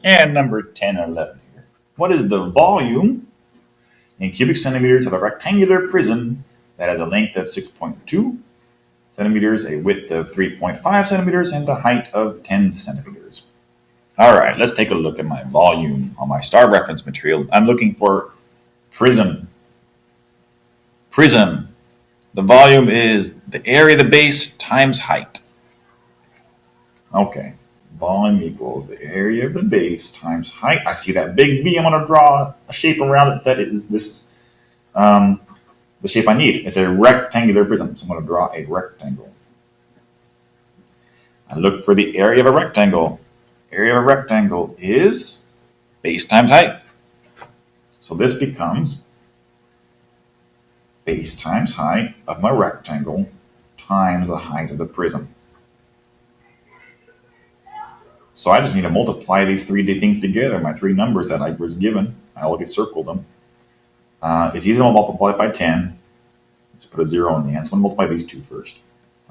And number 10 and 11 here. What is the volume in cubic centimeters of a rectangular prism that has a length of 6.2 centimeters, a width of 3.5 centimeters, and a height of 10 centimeters? All right, let's take a look at my volume on my star reference material. I'm looking for prism. Prism. The volume is the area of the base times height. Okay, volume equals the area of the base times height. I see that big B. I'm going to draw a shape around it that is this, the shape I need. It's a rectangular prism, so I'm going to draw a rectangle. I look for the area of a rectangle. Area of a rectangle is base times height. So this becomes base times height of my rectangle times the height of the prism. So I just need to multiply these three things together, my three numbers that I was given. I already circled them. It's easy to multiply by 10. Just put a 0 in the end. So I'm going to multiply these two first.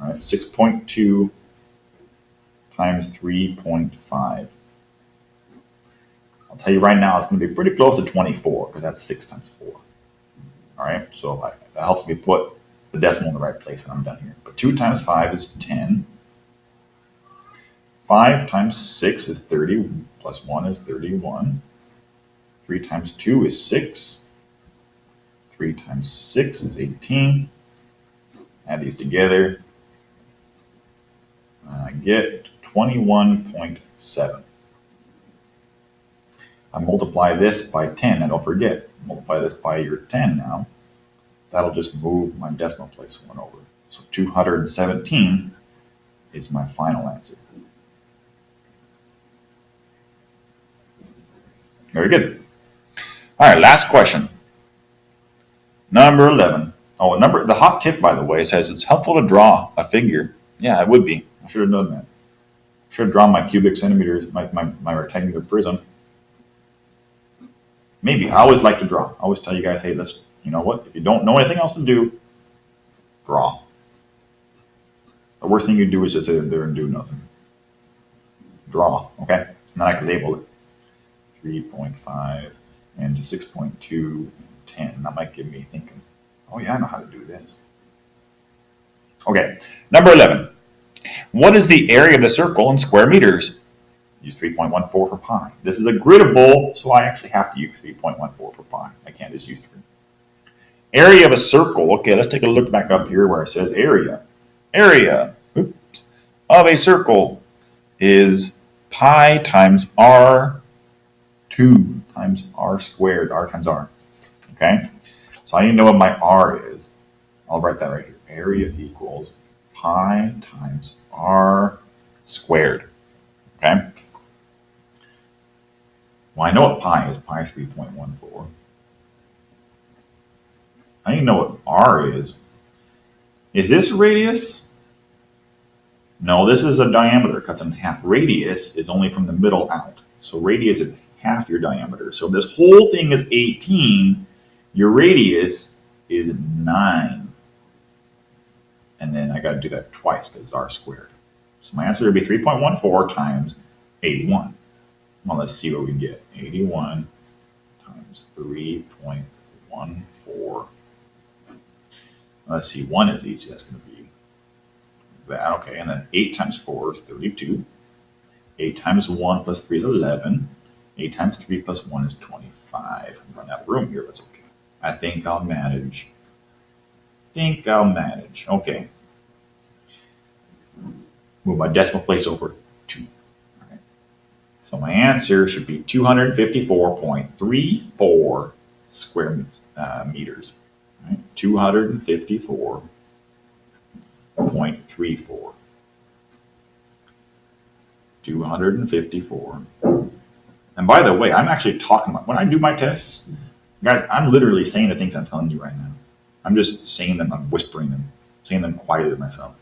All right, 6.2 times 3.5. I'll tell you right now, it's going to be pretty close to 24 because that's 6 times 4. All right, so that helps me put the decimal in the right place when I'm done here. But 2 times 5 is 10. 5 times 6 is 30, plus 1 is 31. 3 times 2 is 6. 3 times 6 is 18. Add these together. I get 21.7. I multiply this by 10, and don't forget, multiply this by your 10 now. That'll just move my decimal place one over. So 217 is my final answer. Very good. All right, last question. Number 11. Oh, the hot tip, by the way, says it's helpful to draw a figure. Yeah, it would be. I should have known that. I should have drawn my cubic centimeters, my rectangular prism. Maybe. I always like to draw. I always tell you guys, hey, you know what? If you don't know anything else to do, draw. The worst thing you do is just sit there and do nothing. Draw, okay? And then I can label it. 3.5 and 6.2, 10. That might get me thinking, oh yeah, I know how to do this. Okay, number 11. What is the area of the circle in square meters? Use 3.14 for pi. This is a griddable, so I actually have to use 3.14 for pi. I can't just use 3. Area of a circle. Okay, let's take a look back up here where it says area. Area of a circle is pi times r 2 times r squared, r times r. Okay, so I need to know what my r is. I'll write that right here. Area equals pi times r squared. Okay. Well, I know what pi is. Pi is 3.14. I need to know what r is. Is this radius? No, this is a diameter cut in half. Radius is only from the middle out. So radius is half your diameter. So this whole thing is 18. Your radius is 9. And then I got to do that twice because it's r squared. So my answer would be 3.14 times 81. Well, let's see what we get. 81 times 3.14. Let's see, 1 is easy. That's going to be that. Okay, and then 8 times 4 is 32. 8 times 1 plus 3 is 11. 8 times 3 plus 1 is 25. I'm running out of room here. That's okay. I think I'll manage. Okay. Move my decimal place over 2. All right. So my answer should be 254.34 square meters. Right? 254.34. 254. And by the way, I'm actually talking about, when I do my tests, guys, I'm literally saying the things I'm telling you right now. I'm just saying them, I'm whispering them, saying them quietly to myself.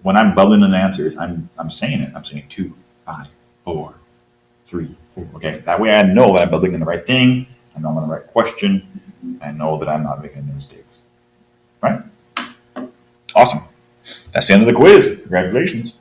When I'm bubbling in answers, I'm saying it. I'm saying 2, 5, 4, 3, 4. Okay, that way I know that I'm bubbling in the right thing. I know I'm on the right question. I know that I'm not making any mistakes. Right? Awesome. That's the end of the quiz. Congratulations.